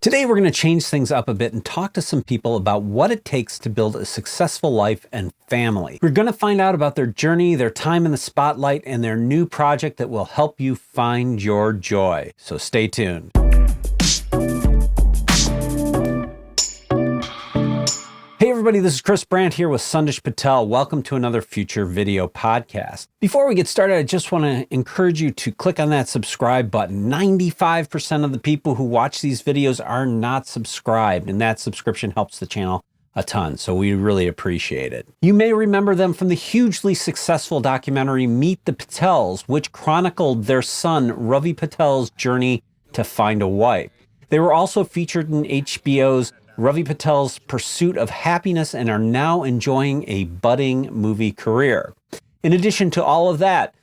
Today, we're going to change things up a bit and talk to some people about what it takes to build a successful life and family. We're going to find out about their journey, their time in the spotlight, and their new project that will help you find your joy. So stay tuned. Hey everybody, this is Chris Brandt here with Sandesh Patel. Welcome to another FUTR video podcast. Before we get started, I just want to encourage you to click on that subscribe button. 95% of the people who watch these videos are not subscribed, and that subscription helps the channel a ton, so we really appreciate it. You may remember them from the hugely successful documentary Meet the Patels, which chronicled their son Ravi Patel's journey to find a wife. They were also featured in HBO's Ravi Patel's Pursuit of Happiness and are now enjoying a budding movie career. In addition to all of that,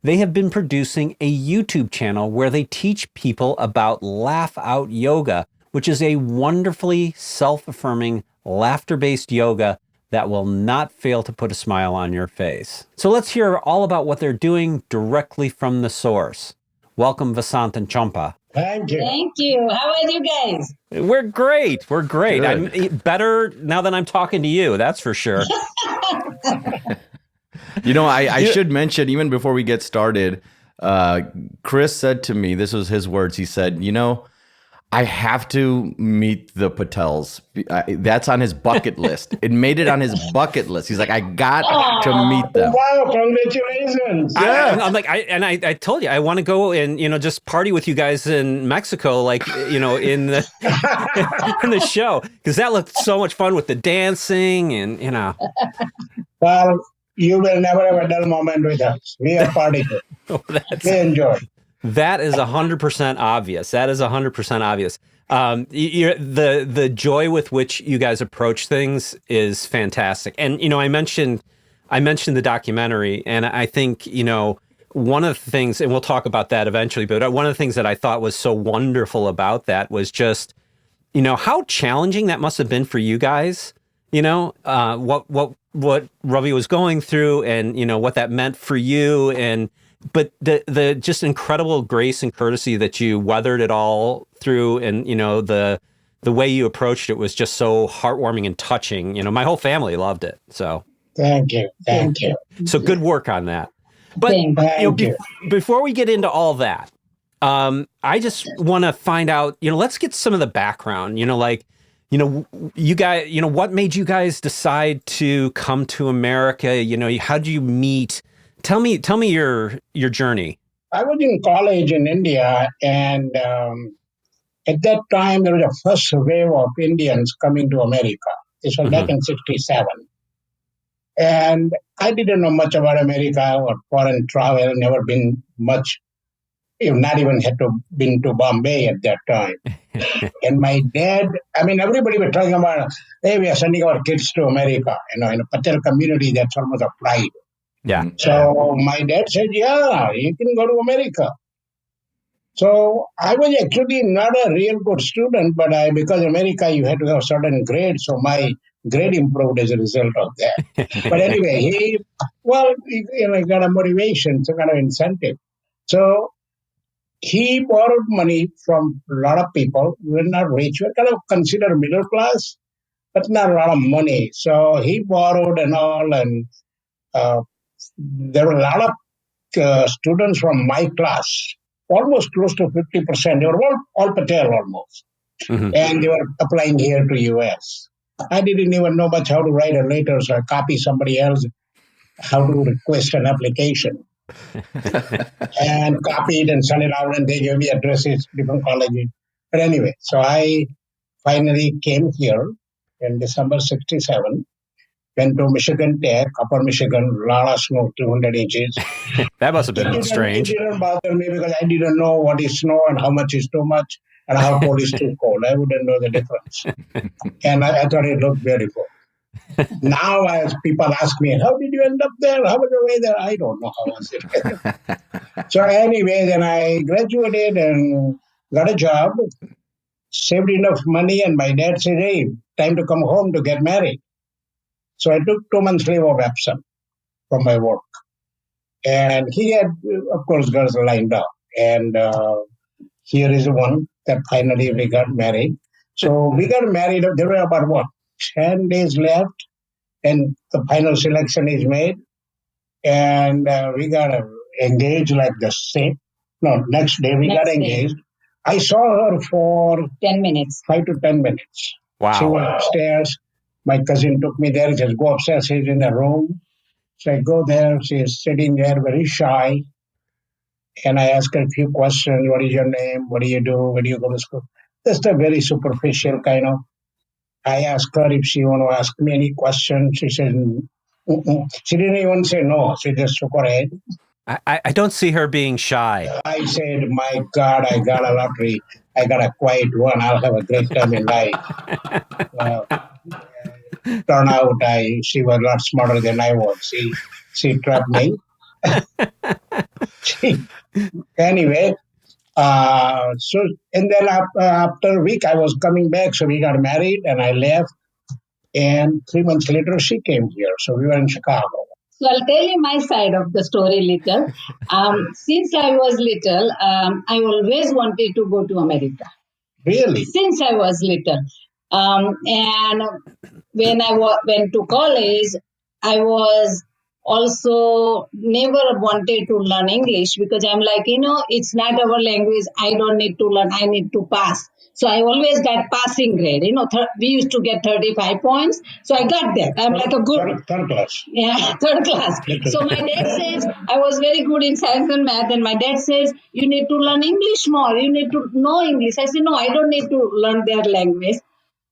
they have been producing a YouTube channel where they teach people about Laugh Out Yoga, which is a wonderfully self-affirming, laughter-based yoga that will not fail to put a smile on your face. So let's hear all about what they're doing directly from the source. Welcome, Vasant and Champa. Thank you. Thank you. How are you guys? We're great. We're great. Good. I'm better now that I'm talking to you. That's for sure. I should mention, even before we get started, Chris said to me, this was his words. He said, I have to meet the Patels. That's on his bucket list. It made it on his bucket list. He's like, I got to meet them. Wow, congratulations. Yeah. I'm like, I told you, I want to go and, just party with you guys in Mexico, like, in the, in the show. Because that looked so much fun with the dancing and, Well, you will never have a dull moment with us. We are partying. We enjoy. That is 100% obvious. That is 100% obvious. The joy with which you guys approach things is fantastic. And, I mentioned the documentary, and I think, one of the things, and we'll talk about that eventually, but one of the things that I thought was so wonderful about that was just, how challenging that must have been for you guys, what Ravi was going through and, what that meant for you. But the just incredible grace and courtesy that you weathered it all through, and the way you approached it was just so heartwarming and touching. My whole family loved it. So thank you. So good work on that. But before we get into all that, I just want to find out. Let's get some of the background. You guys. What made you guys decide to come to America? How did you meet? Tell me your journey. I was in college in India, and at that time, there was a first wave of Indians coming to America. This was back in 1967. And I didn't know much about America or foreign travel, never been much, not even been to Bombay at that time. And my dad, everybody was talking about, hey, we are sending our kids to America. In a Patel community, that's almost a pride. Yeah. So my dad said, yeah, you can go to America. So I was actually not a real good student, but because America, you had to have certain grades. So my grade improved as a result of that. But anyway, he got a motivation, some kind of incentive. So he borrowed money from a lot of people. We were not rich. We were kind of considered middle class, but not a lot of money. So he borrowed and all, and there were a lot of students from my class, almost close to 50%. They were all Patel almost. Mm-hmm. And they were applying here to US. I didn't even know much how to write a letter, so I copied somebody else how to request an application. And copied and sent it out, and they gave me addresses, different colleges. But anyway, so I finally came here in December 1967. Went to Michigan Tech, Upper Michigan, a lot of snow, 200 inches. That must have been strange. It didn't bother me because I didn't know what is snow and how much is too much and how cold is too cold. I wouldn't know the difference. And I thought it looked beautiful. Now, as people ask me, how did you end up there? How was the weather? I don't know how was it. So anyway, then I graduated and got a job, saved enough money, and my dad said, hey, time to come home to get married. So I took 2 months leave of absence from my work. And he had, of course, girls lined up. And here is one that finally we got married. So we got married. There were about 10 days left, and the final selection is made, and we got engaged like the same. No, next day we got engaged. I saw her for 10 minutes. 5 to 10 minutes. Wow. She was upstairs. My cousin took me there. He says, go upstairs. She's in the room. So I go there. She's sitting there, very shy. And I ask her a few questions. What is your name? What do you do? Where do you go to school? Just a very superficial kind of. I asked her if she want to ask me any questions. She said, mm-mm. She didn't even say no. She just shook her head. I don't see her being shy. I said, my God, I got a lottery. I got a quiet one. I'll have a great time in life. Turned out she was a lot smarter than I was. She trapped me. Anyway, so and then after a week I was coming back, so we got married and I left. And 3 months later she came here, so we were in Chicago. So I'll tell you my side of the story little. Since I was little, I always wanted to go to America. Really? Since I was little. And when I went to college, I was also never wanted to learn English because I'm like, it's not our language. I don't need to learn. I need to pass. So I always got passing grade. We used to get 35 points. So I got that. I'm like a good... Third class. Yeah, third class. So my dad says, I was very good in science and math. And my dad says, you need to learn English more. You need to know English. I said, no, I don't need to learn their language.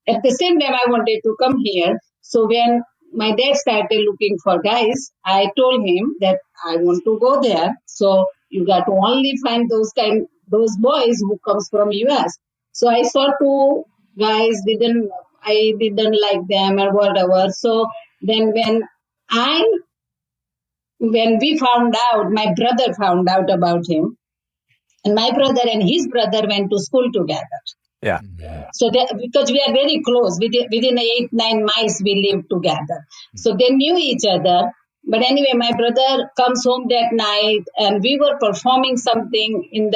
At the same time, I wanted to come here. So when my dad started looking for guys, I told him that I want to go there. So you got to only find those boys who comes from US. So I saw 2 guys, I didn't like them or whatever. So then when we found out, my brother found out about him, and my brother and his brother went to school together. Yeah. So because we are very close, within 8-9 miles we live together. So they knew each other. But anyway, my brother comes home that night, and we were performing something in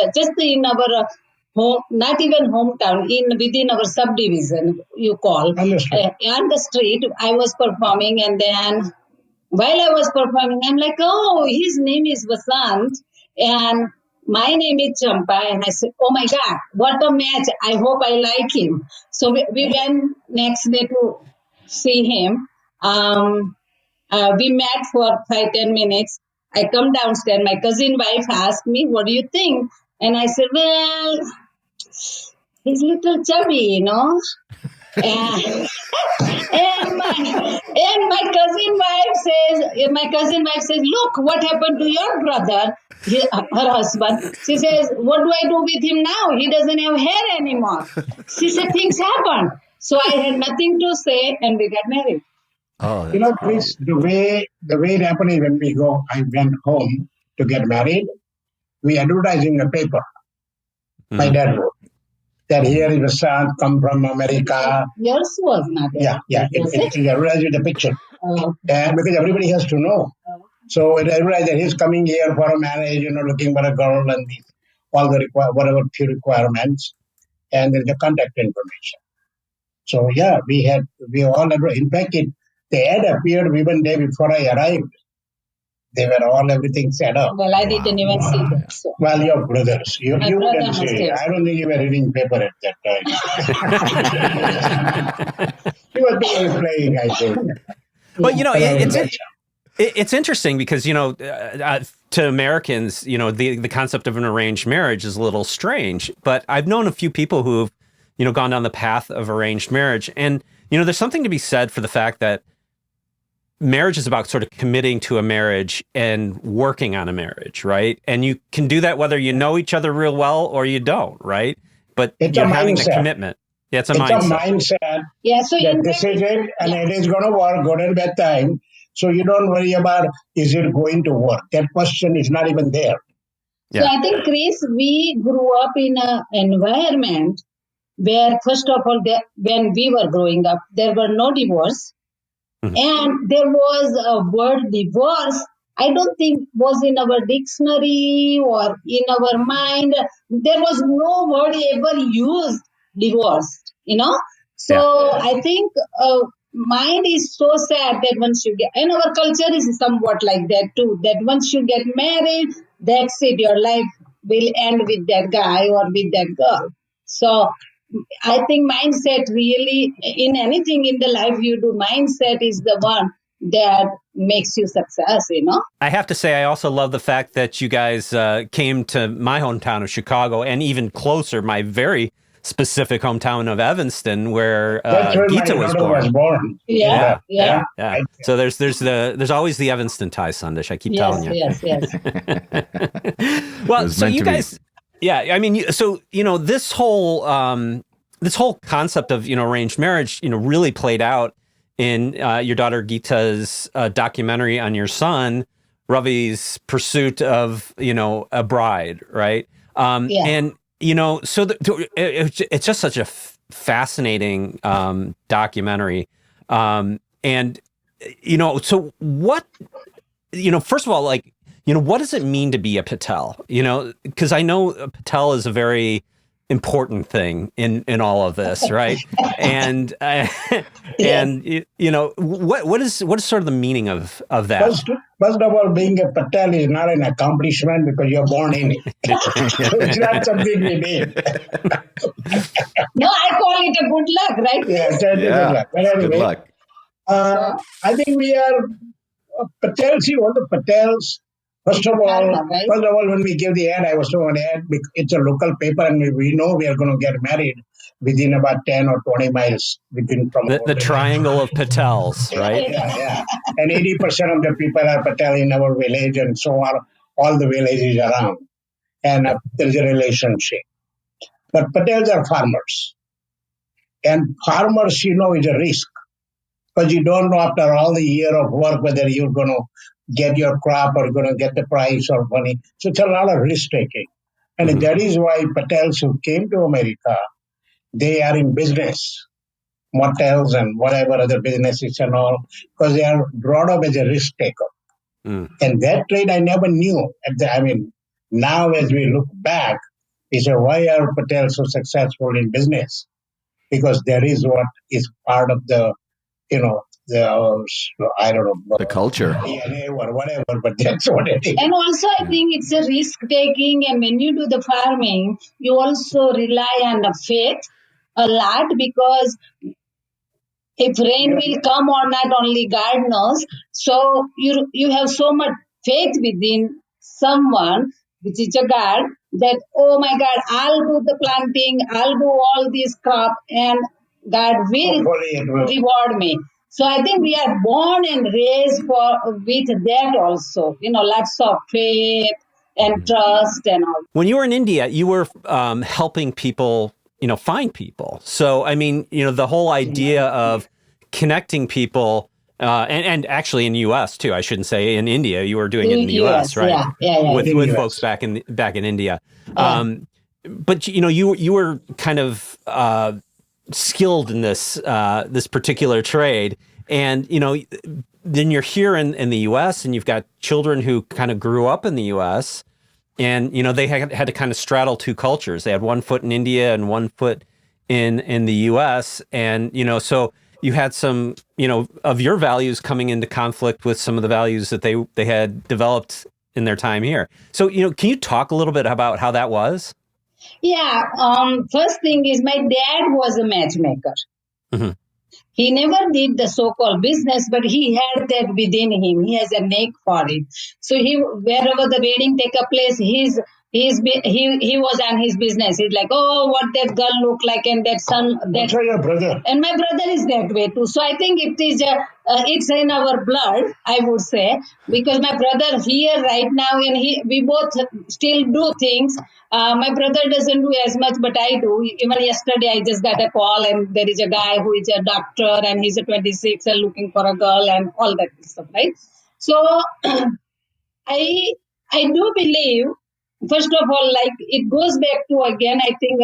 our home, not even hometown, within our subdivision, you call. On the street, I was performing, and then while I was performing, I'm like, oh, his name is Vasant, and my name is Champa. And I said, oh my God, what a match. I hope I like him. So we went next day to see him. We met for 5-10 minutes. I come downstairs. My cousin wife asked me, what do you think? And I said, well, he's little chubby, And my cousin wife says, look, what happened to your brother, her husband? She says, what do I do with him now? He doesn't have hair anymore. She said, things happen. So I had nothing to say, and we got married. Oh, Chris, the way it happened is when I went home to get married, we advertised in the paper. My dad wrote that here is a son come from America. Yours was not there. Yeah. It advertised with the picture. And because everybody has to know. So it advertised that he's coming here for a marriage, looking for a girl and all the whatever few requirements. And there's the contact information. So yeah, we all in fact the ad appeared even day before I arrived. They were everything set up. Well, I didn't even see that. So. Well, your brothers. You can see. I don't think you were reading paper at that time. You were playing, I think. But it's interesting because to Americans, the concept of an arranged marriage is a little strange. But I've known a few people who've gone down the path of arranged marriage, and there's something to be said for the fact that marriage is about sort of committing to a marriage and working on a marriage, right? And you can do that whether you know each other real well or you don't, right? But you're having the commitment. Yeah, it's a mindset. Yeah, so that this is it, and it is going to work good and bad time. So you don't worry about, is it going to work? That question is not even there. Yeah. So I think, Chris, we grew up in an environment where, first of all, when we were growing up, there were no divorce. Mm-hmm. And there was a word divorce, I don't think was in our dictionary or in our mind. There was no word ever used divorced. So I think mine is so sad that once you get, and our culture is somewhat like that too, that once you get married, that's it, your life will end with that guy or with that girl. So I think mindset really, in anything in the life you do, mindset is the one that makes you success. I have to say, I also love the fact that you guys came to my hometown of Chicago, and even closer, my very specific hometown of Evanston, where That's where Geeta my was daughter born. was born. Yeah. So there's always the Evanston tie, Sandesh. I keep telling you. Yes. Well, was so meant you to be. guys, yeah, I mean, so this whole concept of arranged marriage, really played out in your daughter Geeta's documentary on your son Ravi's pursuit of a bride, right? And so it's just such a fascinating documentary, and so what, first of all, like, what does it mean to be a Patel? Because I know Patel is a very important thing in all of this, right? And and what is sort of the meaning of that? First of all, being a Patel is not an accomplishment because you're born in it. So it's not something we need. No, I call it a good luck, right? Yeah, it's a good luck. But Good anyway, luck. I think we are Patels. See, all the Patels. First of all, when we give the ad, I was told an ad. It's a local paper, and we know we are going to get married within about 10 or 20 miles between from the triangle of Patels, right? Yeah. And 80% of the people are Patel in our village, and so are all the villages around. And there's a relationship. But Patels are farmers, and farmers, is a risk. Because you don't know after all the year of work whether you're going to get your crop or going to get the price or money. So it's a lot of risk taking. And that is why Patels who came to America, they are in business, motels and whatever other businesses and all, because they are brought up as a risk taker. And that trade I never knew. Now as we look back, we say, why are Patels so successful in business? Because there is what is part of the I don't know, the culture, DNA or whatever, but that's what it is. And also, I think it's a risk taking, and when you do the farming, you also rely on the faith a lot, because if rain will come or not, only God knows. So you have so much faith within someone, which is a God, that, oh my God, I'll do the planting, I'll do all this crop, and God will reward me. So I think we are born and raised with that also. Lots of faith and trust and all. When you were in India, you were helping people, find people. So, I mean, the whole idea of connecting people, and actually in the U.S. too. I shouldn't say in India. You were doing it in the U.S., right? Yeah. With folks back in India. But you were kind of skilled in this particular trade, and then you're here in the U.S. and you've got children who kind of grew up in the U.S. and they had to kind of straddle two cultures. They had one foot in India and one foot in the U.S. and so you had some of your values coming into conflict with some of the values that they had developed in their time here. So can you talk a little bit about how that was? Yeah. First thing is, my dad was a matchmaker. Mm-hmm. He never did the so-called business, but he had that within him. He has a knack for it. So wherever the wedding take a place, he was on his business. He's like, oh, what that girl look like, and that son. That's your brother. And my brother is that way too. So I think it is it's in our blood, I would say, because my brother here right now, and we both still do things. My brother doesn't do as much, but I do. Even yesterday, I just got a call, and there is a guy who is a doctor, and he's a 26 and looking for a girl, and all that stuff, right? So I do believe, first of all, like, it goes back to, again, I think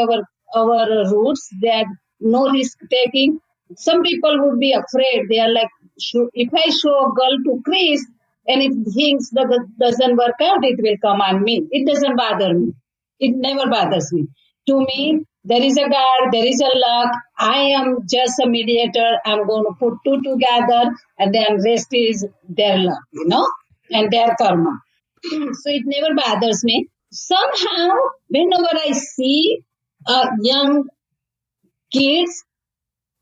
our roots, that no risk taking. Some people would be afraid. They are like, if I show a girl to Chris, and if things doesn't work out, it will come on me. It doesn't bother me. It never bothers me. To me, there is a God, there is a luck. I am just a mediator. I'm going to put two together, and then rest is their luck, and their karma. So it never bothers me. Somehow, whenever I see young kids,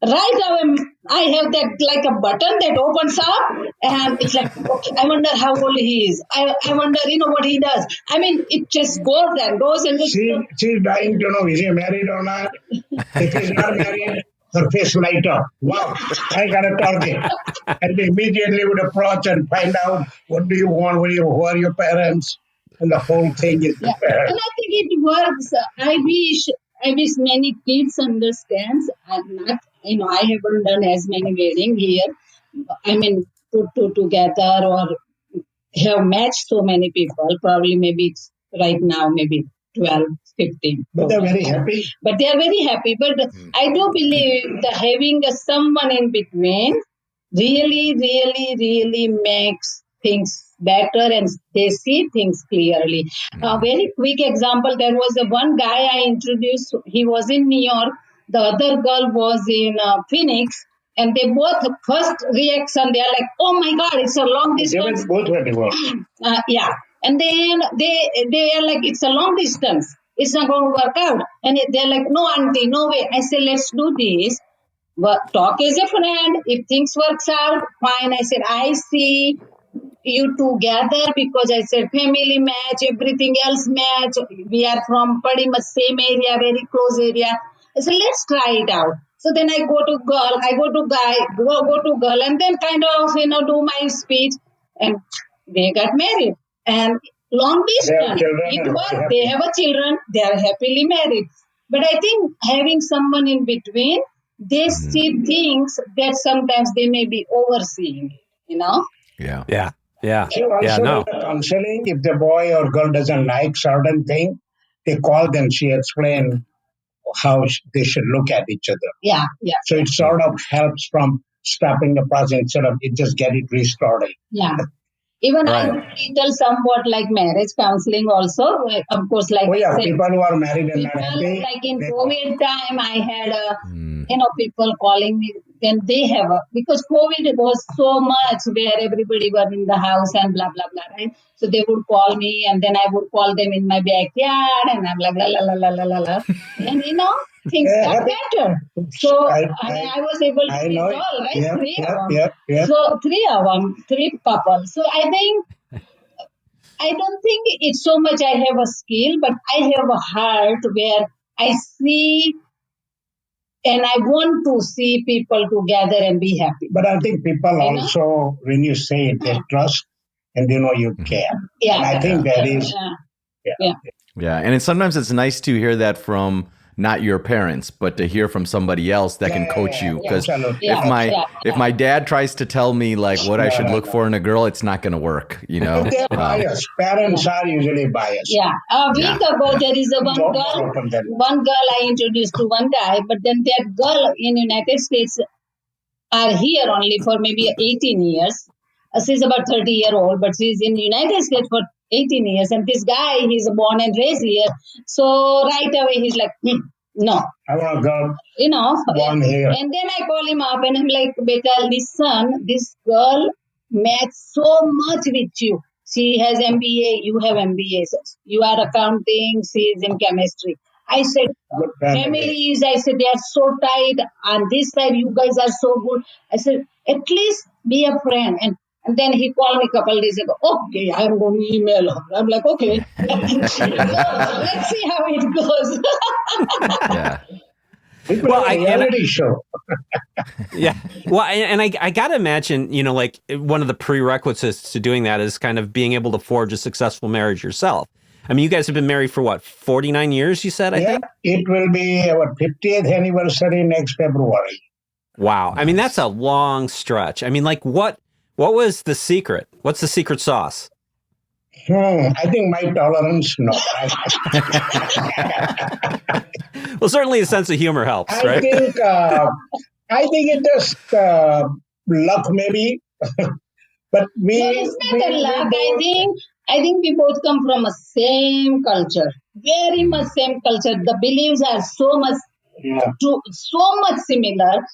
right away, I have that like a button that opens up, and it's like, okay, I wonder how old he is. I wonder, what he does. I mean, it just goes and goes and goes. She's dying to know, is he married or not? If he's not married, her face light up. Wow, I got a target. And we immediately would approach and find out, what do you want? Who are your parents? And the whole thing is prepared. And I think it works. I wish many kids understands. I'm not, I haven't done as many wedding here. I mean, put two together or have matched so many people. Probably maybe it's right now, maybe 12, 15. But they're very happy. But they are very happy. But I do believe that having someone in between really, really, really makes things better and they see things clearly. A very quick example, there was one guy I introduced. He was in New York. The other girl was in Phoenix. And they both, first reaction, they are like, oh my God, it's a long distance. They both were divorced. Yeah. And then they are like, it's a long distance. It's not going to work out. And they're like, no, auntie, no way. I said, let's do this. But talk as a friend. If things works out, fine. I said, I see you together because I said family match, everything else match. We are from pretty much same area, very close area. I said, let's try it out. So then I go to girl, I go to guy, go to girl, and then kind of, do my speech. And they got married. And long distance, it was, they have a children, they are happily married. But I think having someone in between, they see things that sometimes they may be overseeing, Yeah. Counseling, if the boy or girl doesn't like certain thing, they call them, she explained how they should look at each other. Yeah. So it sort of helps from stopping the process instead of it just get it restarted. Yeah. Even I tell somewhat like marriage counseling also. Of course, like I said, people who are married and not happy. Like in COVID time, I had people calling me. Then they have because COVID was so much where everybody was in the house and blah blah blah, right? So they would call me, and then I would call them in my backyard, and I'm like la la la la la la la, and things got better. So I was able to resolve, right? Yeah, three of them. So three couples. So I think. I don't think it's so much I have a skill, but I have a heart where I see and I want to see people together and be happy. But I think people also, when you say it, they trust and they know you care. Yeah. And I think that is. Yeah. And sometimes it's nice to hear that from not your parents, but to hear from somebody else that can coach you. Because if my dad tries to tell me like what I should look for in a girl, it's not going to work. They're biased. Parents are usually biased. Yeah. A week ago, there is one girl I introduced to one guy, but then that girl in United States are here only for maybe 18 years. She's about 30-year-old, but she's in the United States for 18 years. And this guy, he's born and raised here. So right away, he's like, no. I want a girl born here. And then I call him up and I'm like, Beta, listen, this girl matches so much with you. She has MBA, you have MBA. You are accounting, she is in chemistry. I said, families, I said, they are so tight. On this side, you guys are so good. I said, at least be a friend. And then he called me a couple of days ago. Okay, I'm going to email her. I'm like, okay. Let's see how it goes. Yeah. Well, a reality show. Yeah. Well, and I got to imagine, like one of the prerequisites to doing that is kind of being able to forge a successful marriage yourself. I mean, you guys have been married for 49 years, you said, I think? It will be our 50th anniversary next February. Wow. I mean, that's a long stretch. I mean, like what was the secret? What's the secret sauce? I think my tolerance, no. Well, certainly a sense of humor helps, right? I think it just luck maybe. But it's not luck. I think I think we both come from a same culture, very much same culture. The beliefs are so much similar.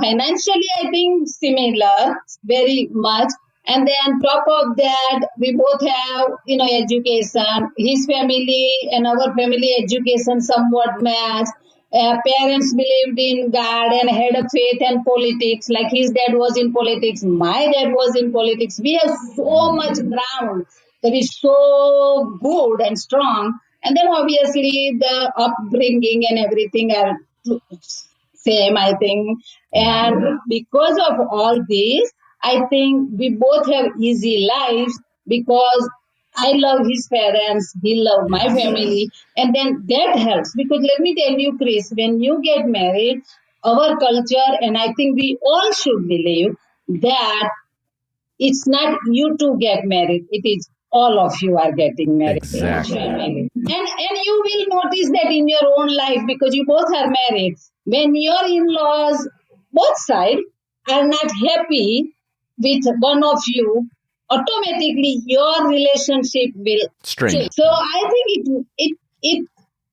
Financially, I think similar, very much. And then top of that, we both have, education. His family and our family education somewhat match. Parents believed in God and had a faith and politics. Like his dad was in politics, my dad was in politics. We have so much ground that is so good and strong. And then obviously the upbringing and everything are same, I think. And because of all this, I think we both have easy lives because I love his parents, he loved my family, and then that helps. Because let me tell you, Chris, when you get married, our culture, and I think we all should believe that it's not you two get married, it is all of you are getting married. Exactly. And you will notice that in your own life because you both are married. When your in-laws, both sides, are not happy with one of you, automatically your relationship will Strain. so I think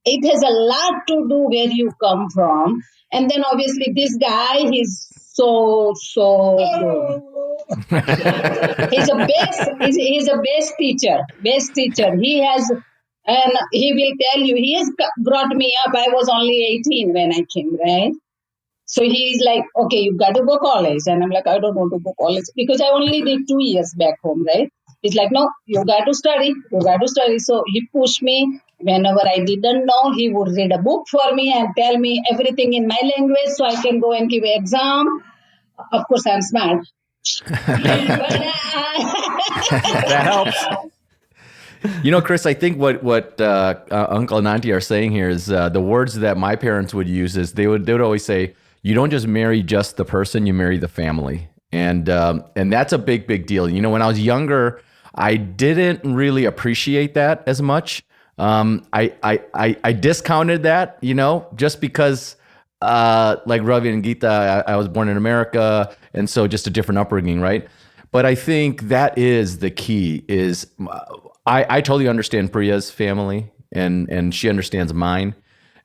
it has a lot to do where you come from. And then obviously this guy, he's so good. He's a best teacher. He has, and he will tell you, he has brought me up. I was only 18 when I came, right? So he's like, okay, you've got to go college. And I'm like, I don't want to go college because I only did 2 years back home, right? He's like, no, you got to study. You got to study. So he pushed me. Whenever I didn't know, he would read a book for me and tell me everything in my language so I can go and give an exam. Of course, I'm smart. That helps. Chris, I think what Uncle and Auntie are saying here is the words that my parents would use is they would always say, you don't just marry just the person, you marry the family. And that's a big deal. When I was younger, I didn't really appreciate that as much. I discounted that, just because like Ravi and Geeta, I was born in America, and so just a different upbringing, right? But I think that is the key. Is I totally understand Priya's family, and she understands mine,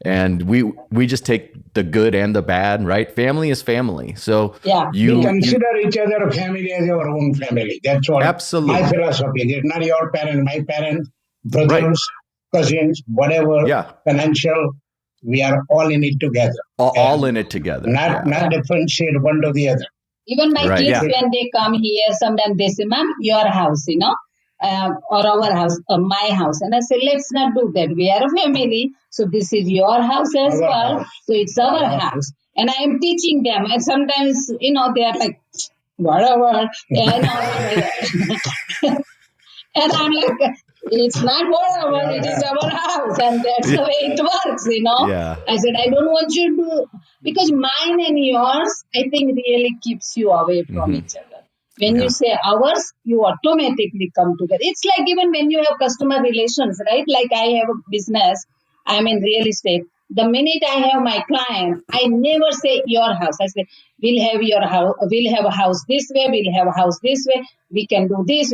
and we just take the good and the bad, right? Family is family, so yeah, we consider each other family as our own family. That's what absolutely my philosophy is. Not your parent, my parent, brothers, cousins, whatever, financial. We are all in it together. All in it together. Not differentiate one to the other. Even my kids, when they come here, sometimes they say, Mom, your house, or our house, my house. And I say, let's not do that. We are a family. So this is your house as well. So it's our house. And I am teaching them. And sometimes, they are like, whatever. And I'm like, it's not whatever, it is our house. And that's the way it works, Yeah. I said, I don't want you to, because mine and yours, I think really keeps you away from each other. When you say ours, you automatically come together. It's like even when you have customer relations, right? Like I have a business, I'm in real estate. The minute I have my client, I never say your house. I say, we'll have your house, we'll have a house this way, we'll have a house this way, we can do this,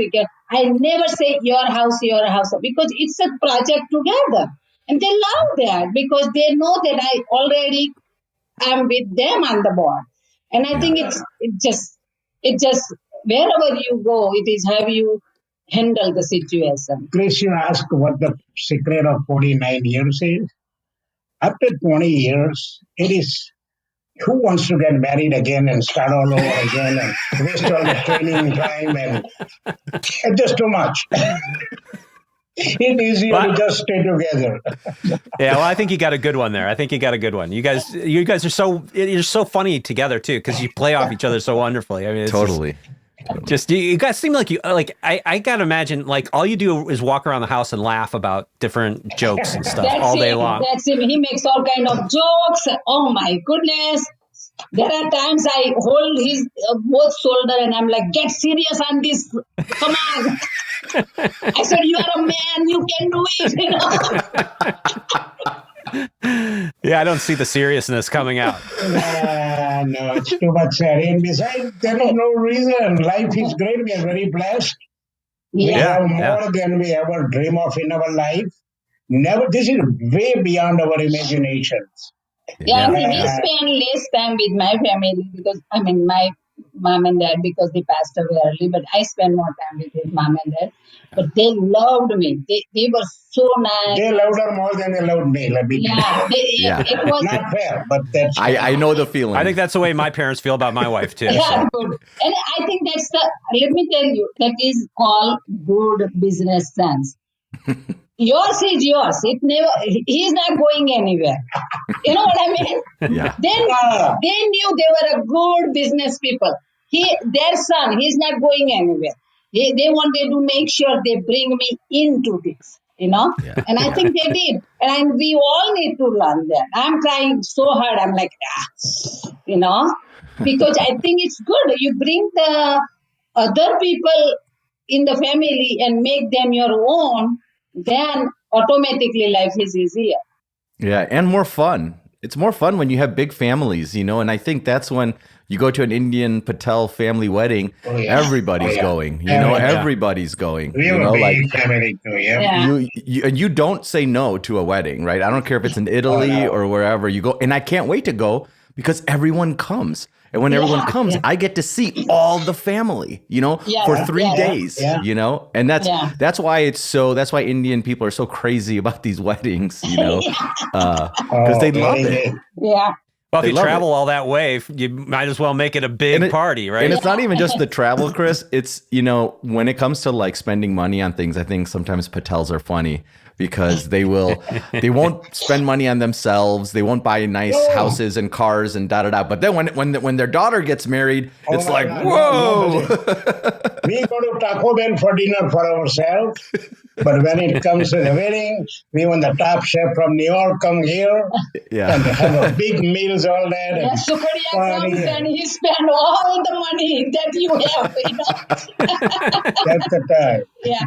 I never say your house, because it's a project together. And they love that because they know that I already am with them on the board. And I think it just wherever you go, it is how you handle the situation. Chris, you ask what the secret of 49 years is. After 20 years, it is who wants to get married again and start all over again and waste all the training time and it's just too much. It's easier to just stay together. Yeah, well, I think you got a good one there. You guys are you're so funny together too, because you play off each other so wonderfully. I mean, it's totally. Just you guys seem like I gotta imagine like all you do is walk around the house and laugh about different jokes and stuff all day long. That's him. He makes all kind of jokes. Oh my goodness. There are times I hold his both shoulder and I'm like, get serious on this. Come on. I said, you are a man. You can do it. Yeah, I don't see the seriousness coming out. No, it's too much sad. And besides, there is no reason. Life is great. We are very blessed. We Yeah. have more than we ever dream of in our life. Never. This is way beyond our imaginations. Yeah, and Yeah. we Yeah. spend less time with my family because my mom and dad because they passed away early, but I spend more time with his mom and dad. But they loved me. They were so nice. They loved her more than they loved me. Let me tell Yeah, you. Yeah. it was Not fair, but that's I know the feeling. I think that's the way my parents feel about my wife too. yeah, So. good. And I think that's let me tell you, that is called good business sense. Yours is yours. He's not going anywhere. You know what I mean? Yeah. Then they knew they were a good business people. Their son, he's not going anywhere. They wanted to make sure they bring me into this, Yeah. And I think they did. And we all need to learn that. I'm trying so hard. I'm like, because I think it's good. You bring the other people in the family and make them your own, then automatically life is easier. Yeah, and more fun. It's more fun when you have big families, and I think that's when you go to an Indian Patel family wedding, everybody's going, everybody's going. we have a big family too. Yeah. You don't say no to a wedding, right? I don't care if it's in Italy or wherever you go. And I can't wait to go because everyone comes. And when everyone comes, I get to see all the family, for 3 days, and that's why that's why Indian people are so crazy about these weddings, because they love it. Yeah. Well, if you travel all that way, you might as well make it a big party, right? And it's not even just the travel, Chris. It's, when it comes to like spending money on things, I think sometimes Patels are funny because they won't spend money on themselves. They won't buy nice houses and cars and da-da-da. But then when their daughter gets married, it's like, God, whoa. We go to Taco Bell for dinner for ourselves. But when it comes to the wedding, we want the top chef from New York come here and have a big meals all that. Yeah, Sukaria comes and he spend all the money that you have, That's the time. Yeah.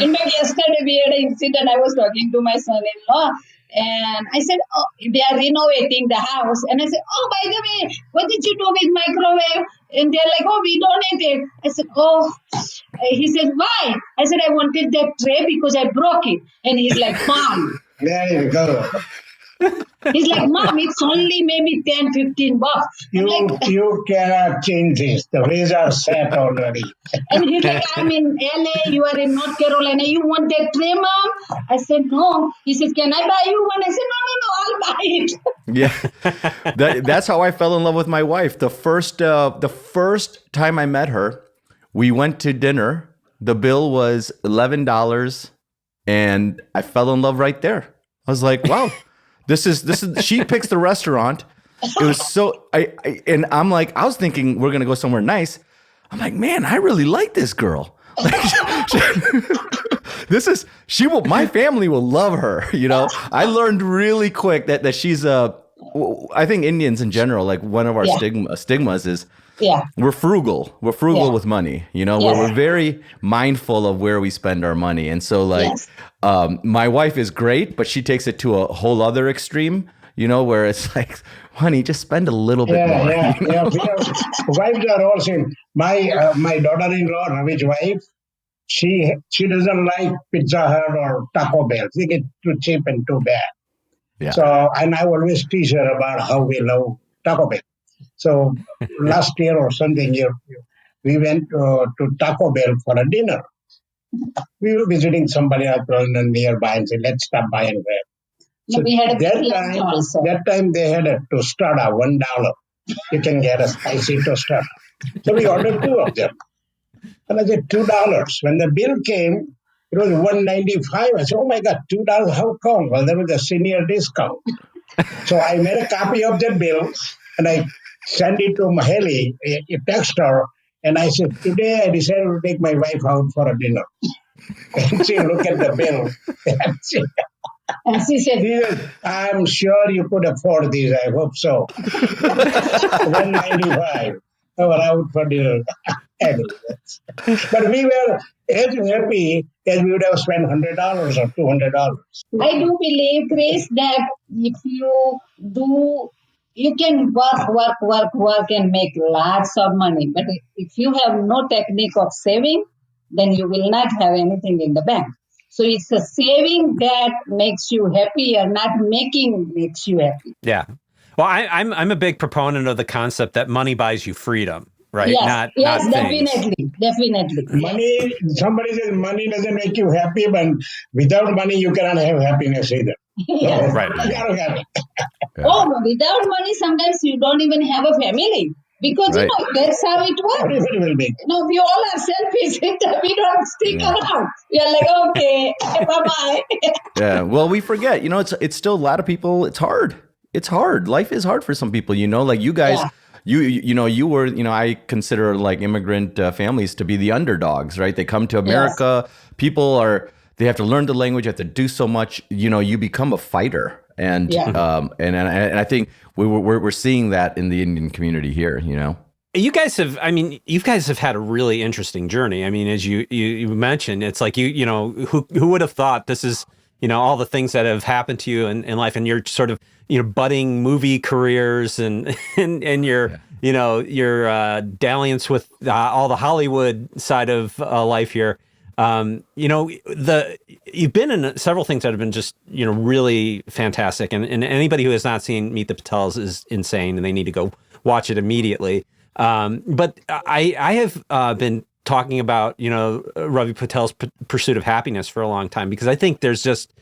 In fact, yesterday we had an incident. I was talking to my son-in-law and I said, oh, they are renovating the house. And I said, oh, by the way, what did you do with microwave? And they're like, oh, we donated. I said, oh. He said, why? I said, I wanted that tray because I broke it. And he's like, Mom. There you go. He's like, Mom, it's only maybe 10, 15 bucks. You cannot change this. The ways are set already. And he's like, I'm in LA, you are in North Carolina. You want that tray, Mom? I said, no. He says, can I buy you one? I said, no, I'll buy it. Yeah. That's how I fell in love with my wife. The first time I met her, we went to dinner. The bill was $11 and I fell in love right there. I was like, wow. This is she picks the restaurant. It was so and I'm like, I was thinking we're gonna go somewhere nice. I'm like, man, I really like this girl. Like, my family will love her. I learned really quick that she's I think Indians in general, like one of our stigmas is we're frugal. We're frugal with money. We're very mindful of where we spend our money. And so my wife is great, but she takes it to a whole other extreme, where it's like, honey, just spend a little bit more. Wives are also, my daughter-in-law, Ravi's wife, she doesn't like Pizza Hut or Taco Bell. They get too cheap and too bad. Yeah. So, and I always tease her about how we love Taco Bell. So last year or something, we went to Taco Bell for a dinner. We were visiting somebody else nearby and said, let's stop by and grab. So we had that time they had a tostada, $1. You can get a spicy tostada. So we ordered 2 of them. And I said, $2. When the bill came, it was $1.95. I said, oh my God, $2, how come? Well, there was a senior discount. So I made a copy of the bill and I sent it to Maheli, a text her, and I said, today I decided to take my wife out for a dinner. And she looked at the bill. And she said, I'm sure you could afford these. I hope so. $1.95. We were out for dinner. But we were as happy as we would have spent $100 or $200. I do believe, Chris, that if you can work and make lots of money. But if you have no technique of saving, then you will not have anything in the bank. So it's a saving that makes you happier, not making makes you happy. Yeah. Well, I'm a big proponent of the concept that money buys you freedom, right? Yes, Not things. definitely. Money, somebody says money doesn't make you happy, but without money, you cannot have happiness either. Yes. So, Right. you gotta have it. Oh, without money, sometimes you don't even have a family because Right. that's how it works. Everybody will be. We all are selfish. We don't stick around. We are like, okay, bye bye. Yeah. Well, we forget, it's still a lot of people. It's hard. It's hard. Life is hard for some people, like you guys, you were, I consider like immigrant families to be the underdogs, right? They come to America. Yes. They have to learn the language, have to do so much, you become a fighter. And, and I think we're seeing that in the Indian community here, You guys have had a really interesting journey. I mean, as you mentioned, it's like, who would have thought this is, all the things that have happened to you in life, and you're sort of, budding movie careers and your, your dalliance with all the Hollywood side of life here. You've been in several things that have been just, really fantastic. And anybody who has not seen Meet the Patels is insane, and they need to go watch it immediately. But I have been talking about, Ravi Patel's pursuit of happiness for a long time, because I think there's just,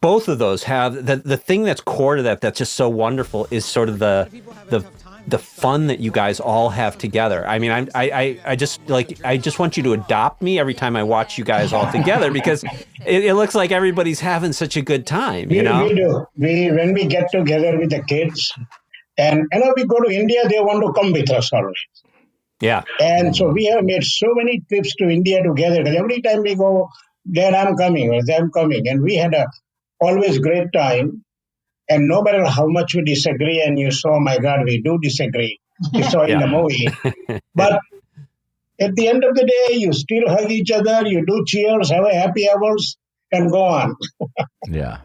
both of those have the thing that's core to that, that's just so wonderful, is sort of the fun that you guys all have together. I mean, I just want you to adopt me every time I watch you guys all together, because it looks like everybody's having such a good time. We do. When we get together with the kids, and we go to India, they want to come with us always. Yeah. And so we have made so many trips to India together, because every time we go, Dad, I'm coming, or I'm coming. And we had a always great time. And no matter how much we disagree, and you saw, my God, we do disagree. You saw in the movie. But at the end of the day, you still hug each other, you do cheers, have a happy hours, and go on. Yeah.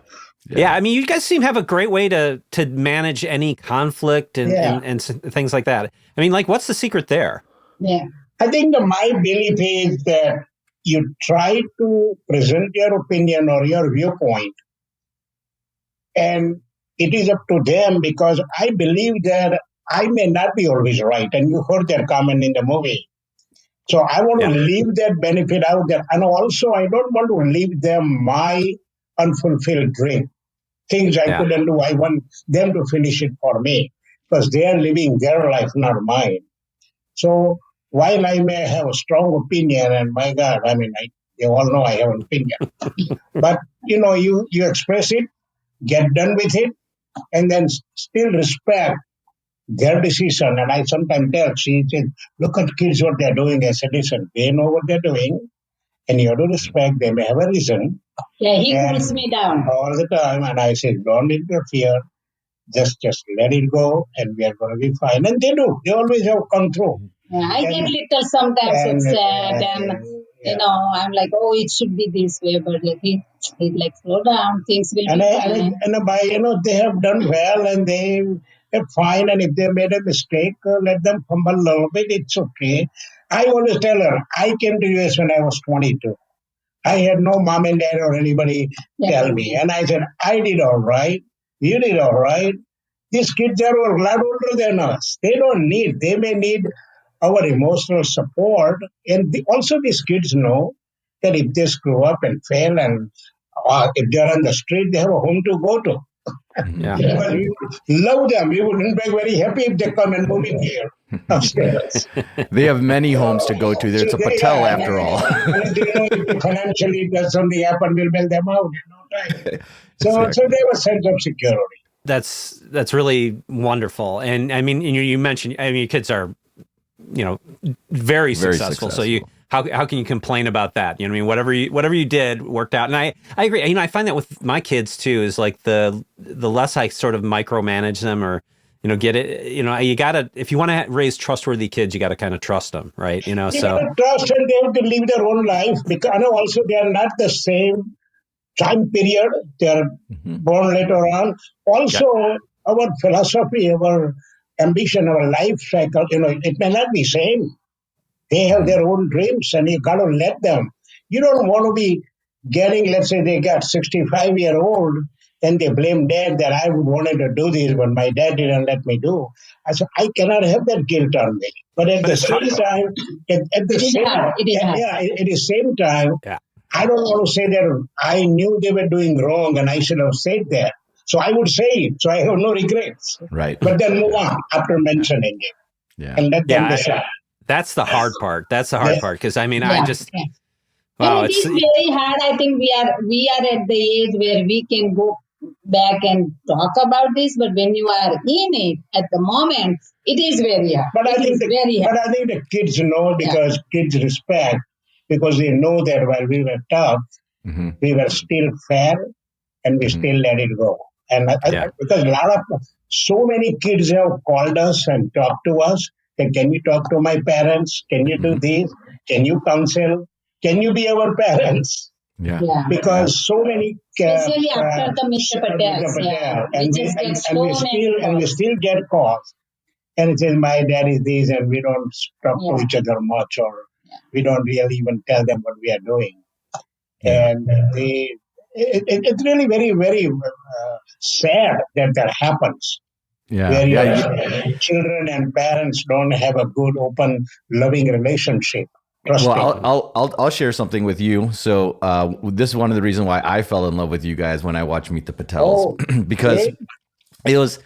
Yeah, I mean, you guys seem to have a great way to manage any conflict and things like that. I mean, like, what's the secret there? Yeah. I think my belief is that you try to present your opinion or your viewpoint, and it is up to them, because I believe that I may not be always right. And you heard their comment in the movie. So I want to leave that benefit out there. And also, I don't want to leave them my unfulfilled dream. Things I couldn't do. I want them to finish it for me, because they are living their life, not mine. So while I may have a strong opinion, and my God, I mean, you all know I have an opinion. But, you express it, get done with it, and then still respect their decision. And I sometimes tell, she said, look at kids, what they're doing. I said, listen, they know what they're doing, and you have to respect. They may have a reason. Yeah, he cools me down all the time. And I said, don't interfere. Just let it go, and we are going to be fine. And they do. They always have come through. Yeah, I get little sometimes upset, and I'm like, oh, it should be this way, but he's like, slow down, things will be fine. They have done well, and they are fine. And if they made a mistake, let them fumble a little bit. It's okay. I always tell her, I came to US when I was 22. I had no mom and dad or anybody tell me. And I said, I did all right. You did all right. These kids are a lot older than us. They may need our emotional support. And also these kids know that if they screw up and fail, and if they're on the street, they have a home to go to. Yeah. Because we would love them. We wouldn't be very happy if they come and move in here upstairs. They have many homes to go to. There's a Patel after all. If financially it does something happen, we'll bail them out in no time. So they have a sense of security. That's really wonderful. And I mean, you mentioned, your kids are, very successful. So how can you complain about that? You know what I mean? Whatever you did worked out. And I agree. I find that with my kids too, is like the less I sort of micromanage them, or, get it, you gotta, if you want to raise trustworthy kids, you got to kind of trust them, right? You trust, and they have to live their own life, because also they are not the same time period. They are born later on. Also, our philosophy, our ambition, our life cycle, it may not be same. They have their own dreams and you got to let them. You don't want to be getting, let's say they got 65-year-old, then they blame dad that I wanted to do this, but my dad didn't let me do. I said, I cannot have that guilt on me. But at the same time, at the same, at the same time, Yeah. I don't want to say that I knew they were doing wrong and I should have said that. So I would say it. So I have no regrets. Right. But then move on after mentioning it Yeah. and let them decide. That's the hard part. That's the hard part. Because I mean, I just, wow, and it is very hard. I think we are at the age where we can go back and talk about this, but when you are in it at the moment, it is very hard. But I think the kids know because kids respect, because they know that while we were tough, we were still fair and we still let it go. And because so many kids have called us and talked to us, that can you talk to my parents? Can you do this? Can you counsel? Can you be our parents? Yeah. Because so many, especially after the Mr. Patel, and we still get calls, and it says my dad is this, and we don't talk to each other much, or we don't really even tell them what we are doing, and it's really very, very sad that happens. Where children and parents don't have a good, open, loving relationship. Well, I'll share something with you. So this is one of the reasons why I fell in love with you guys when I watched Meet the Patels, because it was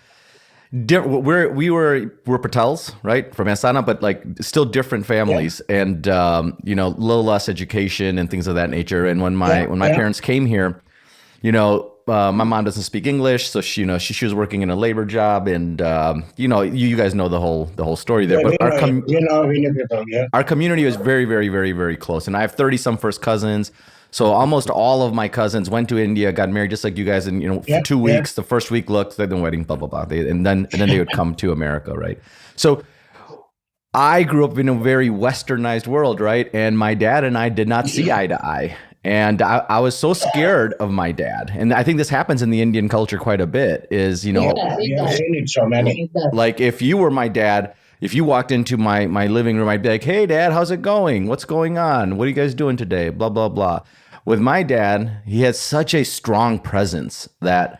we're Patels, right, from Asana, but like still different families, and you know, little less education and things of that nature. And when my parents came here, you know, my mom doesn't speak English, so she was working in a labor job, and you know, you guys know the whole story there. But our community was very, very, very, very close, and I have 30-some first cousins. So almost all of my cousins went to India, got married just like you guys, and you know, for 2 weeks. The first week looked like the wedding, blah blah blah, and then they would come to America, right? So I grew up in a very westernized world, right? And my dad and I did not see eye to eye. And I was so scared of my dad. And I think this happens in the Indian culture quite a bit, is, you know, like if you were my dad, if you walked into my living room, I'd be like, hey, Dad, how's it going? What's going on? What are you guys doing today? Blah, blah, blah. With my dad, he has such a strong presence that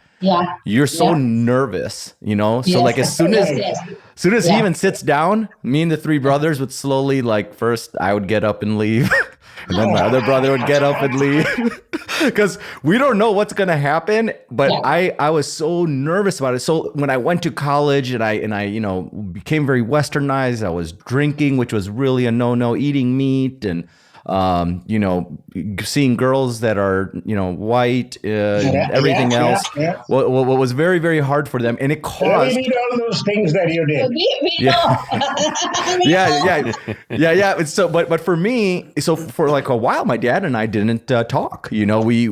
you're so nervous, you know? So like as soon as he even sits down, me and the three brothers would slowly, like, first I would get up and leave. And then my other brother would get up and leave, because we don't know what's going to happen. But I was so nervous about it. So when I went to college and I, you know, became very westernized, I was drinking, which was really a no-no, eating meat, and, you know, seeing girls that are, you know, white, and everything else. What was very, very hard for them. And it caused... We did all those things that you did. Yeah. So, but for me, so for like a while, my dad and I didn't talk. You know, we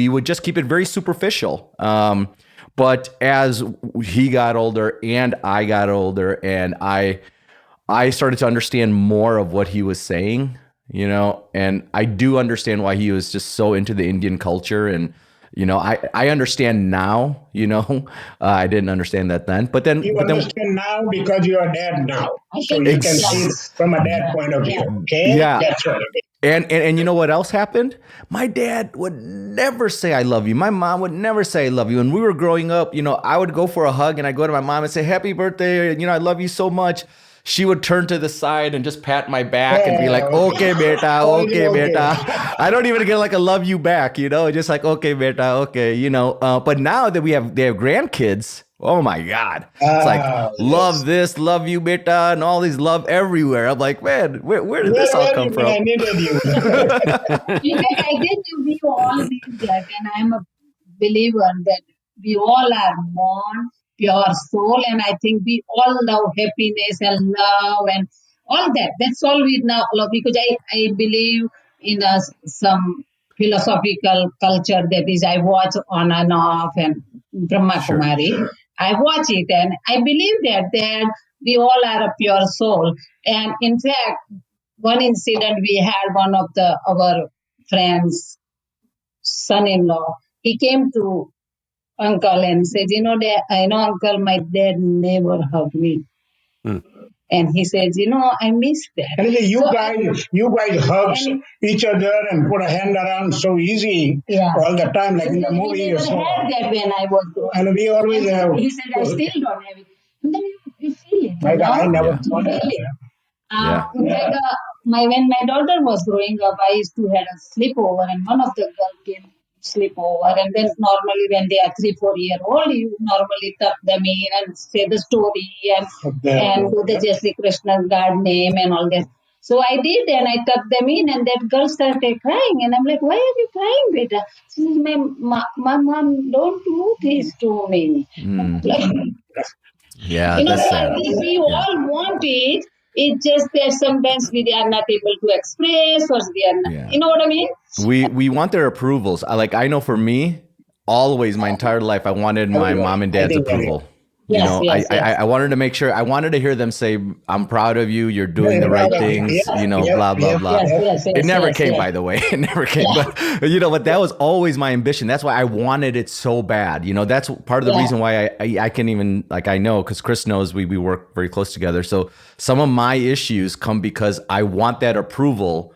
would just keep it very superficial. But as he got older and I got older, and I started to understand more of what he was saying, you know, and I do understand why he was just so into the Indian culture. And, you know, I understand now, you know, I didn't understand that then, but then understand now because you are dad now. So you can see from a dad point of view. Okay. Yeah. That's right. And you know what else happened? My dad would never say I love you. My mom would never say I love you. When we were growing up, you know, I would go for a hug and I go to my mom and say, happy birthday. You know, I love you so much. She would turn to the side and just pat my back and be like, okay, beta, okay, beta. I don't even get like a love you back, you know, just like, okay, beta, okay, you know. But now that they have grandkids, oh my God. It's like, love this, love you, beta, and all these love everywhere. I'm like, man, where did this all come from? I needed you. I did you all need that, and I'm a believer that we all are born pure soul, and I think we all love happiness and love and all that. That's all we now love, because I believe in some philosophical culture that is, I watch on and off, and Brahma Kumari. I watch it and I believe that we all are a pure soul. And in fact, one incident we had, one of our friends' son-in-law, he came to uncle and said, uncle, my dad never hugged me. And he says, I miss that. And you guys hug each other and put a hand around so easy all the time, like in the movie. We never had that when I was growing. And we always have. He said, I still don't have it. And then you feel it. I never thought that. When my daughter was growing up, I used to have a sleepover, and one of the girls came sleepover, and then normally when they are 3-4 years old, you normally tuck them in and say the story and do the Jesse Krishna's God name and all that. So I did, and I tucked them in, and that girl started crying, and I'm like, "Why are you crying, beta?" She says, "My mom, don't do this to me." That's sad. We all want it. It's just that sometimes we are not able to express, or we are not, you know what I mean? We want their approvals. I know for me, always my entire life, I wanted my mom and dad's approval. I wanted to make sure, I wanted to hear them say, "I'm proud of you. You're doing the right things." Blah blah blah. It never came, by the way. It never came. But but that was always my ambition. That's why I wanted it so bad. That's part of the reason why I can even, I know, because Chris knows we work very close together. So some of my issues come because I want that approval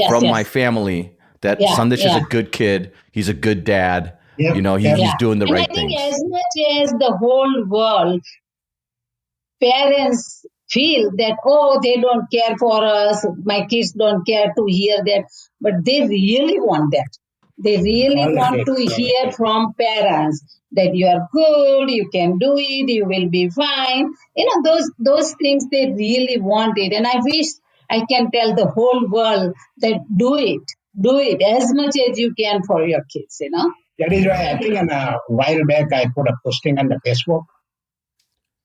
from my family that Sandesh is a good kid. He's a good dad. He's doing the right things. I think as much as the whole world, parents feel that, they don't care for us, my kids don't care to hear that, but they really want that. They really want to hear from parents that you are good, you can do it, you will be fine. Those things they really want it. And I wish I can tell the whole world that do it as much as you can for your kids, That is why I think a while back I put a posting on the Facebook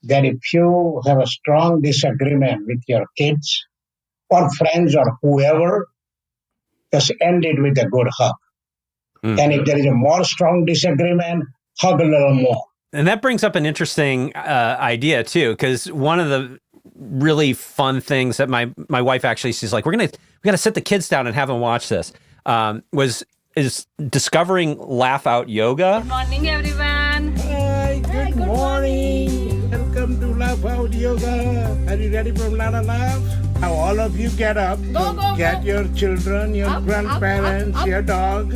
that if you have a strong disagreement with your kids or friends or whoever, just end it with a good hug. And if there is a more strong disagreement, hug a little more. And that brings up an interesting idea too, because one of the really fun things that my wife actually, she's like, we got to sit the kids down and have them watch this, is discovering laugh out yoga. Good morning, everyone. Hi, good morning. Welcome to Laugh Out Yoga. Are you ready for a lot of laugh? Now all of you get up. Get your children, your grandparents, your dog.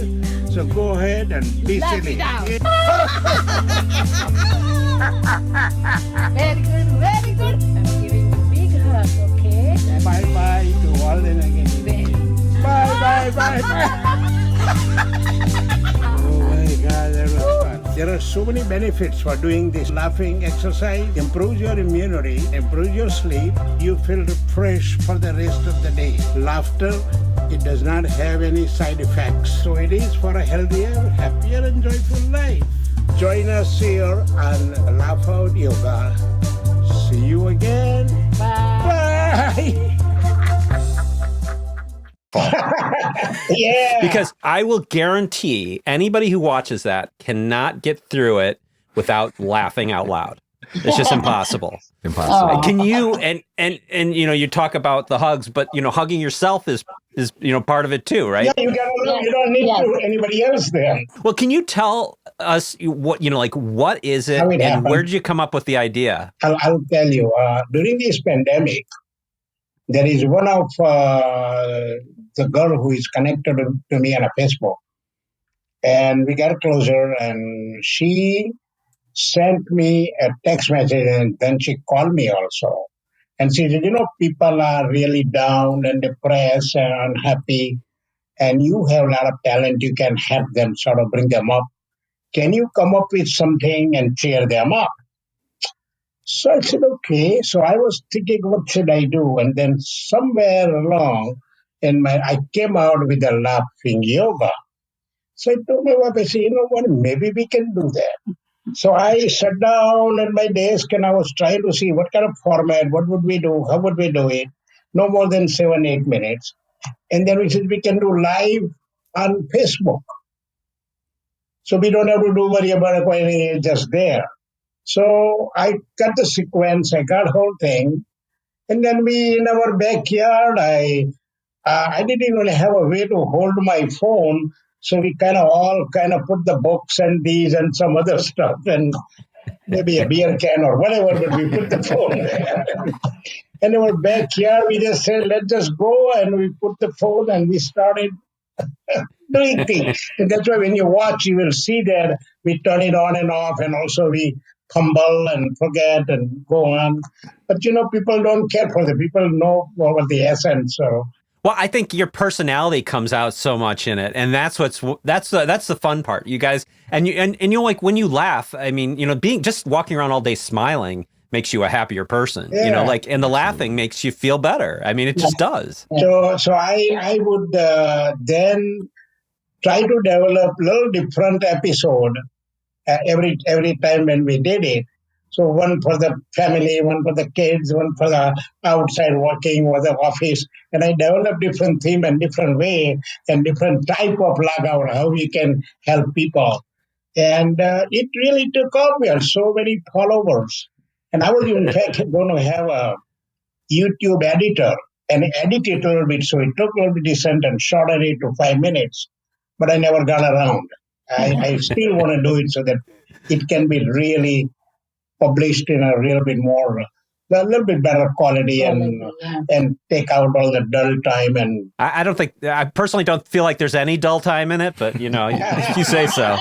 So go ahead and be silly. Very good, very good. I'm giving a big hug, okay? Bye-bye to all and again. Bye. Oh my God, that was fun. There are so many benefits for doing this laughing exercise. Improves your immunity, improves your sleep. You feel refreshed for the rest of the day. Laughter, it does not have any side effects. So it is for a healthier, happier, and joyful life. Join us here on Laugh Out Yoga. See you again. Bye. Because I will guarantee anybody who watches that cannot get through it without laughing out loud. It's just impossible. Can you and you talk about the hugs, but hugging yourself is part of it too, right? Yeah, you don't need anybody else there. Well, can you tell us what what is it and where did you come up with the idea? I'll tell you. During this pandemic, there is one of the girl who is connected to me on a Facebook, and we got closer, and she sent me a text message, and then she called me also, and she said, people are really down and depressed and unhappy, and you have a lot of talent. You can help them, sort of bring them up. Can you come up with something and cheer them up? So I said, okay. So I was thinking, what should I do? And then somewhere along I came out with a laughing yoga. So I told my wife, I said, what, maybe we can do that. So I sat down at my desk and I was trying to see what kind of format, what would we do, how would we do it? No more than 7-8 minutes. And then we said, we can do live on Facebook. So we don't have to worry about it, just there. So I got the sequence, I got the whole thing. And then in our backyard, I didn't even have a way to hold my phone. So we all put the books and these and some other stuff. And maybe a beer can or whatever, but we put the phone there. And in our backyard, we just said, let's just go. And we put the phone and we started doing things. And that's why when you watch, you will see that we turn it on and off, and also we fumble and forget and go on. But people don't care for the people know what the essence. So Well, I think your personality comes out so much in it, and that's the fun part. You guys, and like when you laugh. I mean, being just walking around all day smiling makes you a happier person. Yeah. And the laughing makes you feel better. I mean, it just does. So I would then try to develop a little different episode every time when we did it. So one for the family, one for the kids, one for the outside working or the office. And I developed different theme and different way and different type of lagout, how we can help people. And it really took off. We have so many followers. And I was in fact going to have a YouTube editor and edit it a little bit. So it took a little bit decent and shorten it to 5 minutes. But I never got around. I still want to do it so that it can be really published in a little bit better quality and take out all the dull time. And I personally don't feel like there's any dull time in it, but if you say so.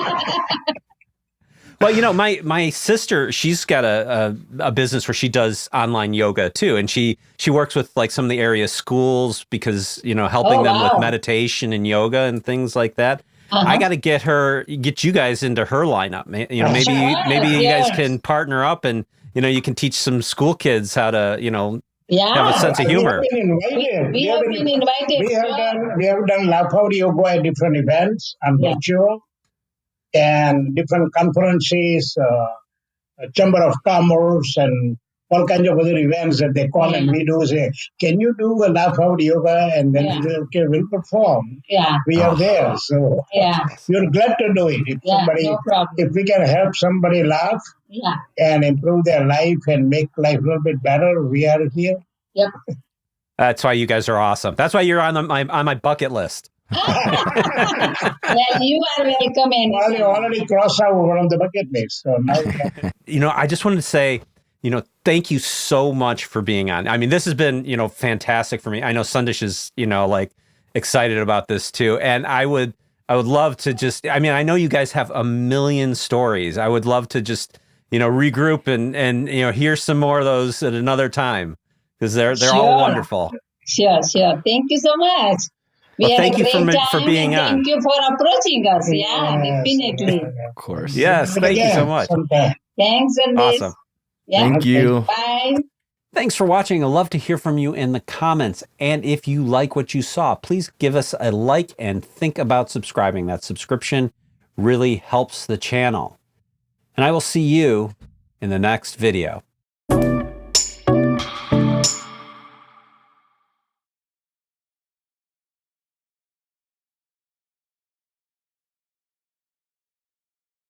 Well, my sister, she's got a business where she does online yoga too, and she works with like some of the area schools because helping them with meditation and yoga and things like that. I got to get you guys into her lineup. Maybe you guys can partner up and you can teach some school kids how to have a sense of humor. We have been invited. We have done Laugh Out Yoga at different events and virtual and different conferences, Chamber of Commerce and all kinds of other events that they call and we do say, can you do a Laugh Out Yoga? And then we say, okay, we'll perform. Yeah. We are there. So we're glad to do it. If we can help somebody laugh and improve their life and make life a little bit better, we are here. Yep. That's why you guys are awesome. That's why you're on my bucket list. Well, you are welcome. Well, you already crossed out one of the bucket list. So now I just wanted to say, thank you so much for being on. I mean, this has been, fantastic for me. I know Sandesh is, like excited about this too. And I would love to just, I know you guys have a million stories. I would love to just, regroup and hear some more of those at another time because they're all wonderful. Sure. Thank you so much. Thank you for being on. Thank you for approaching us. Yeah, definitely. Of course. Yes, thank you so much. Thanks, and awesome. Thank you. Bye. Thanks for watching. I'd love to hear from you in the comments. And if you like what you saw, please give us a like and think about subscribing. That subscription really helps the channel. And I will see you in the next video.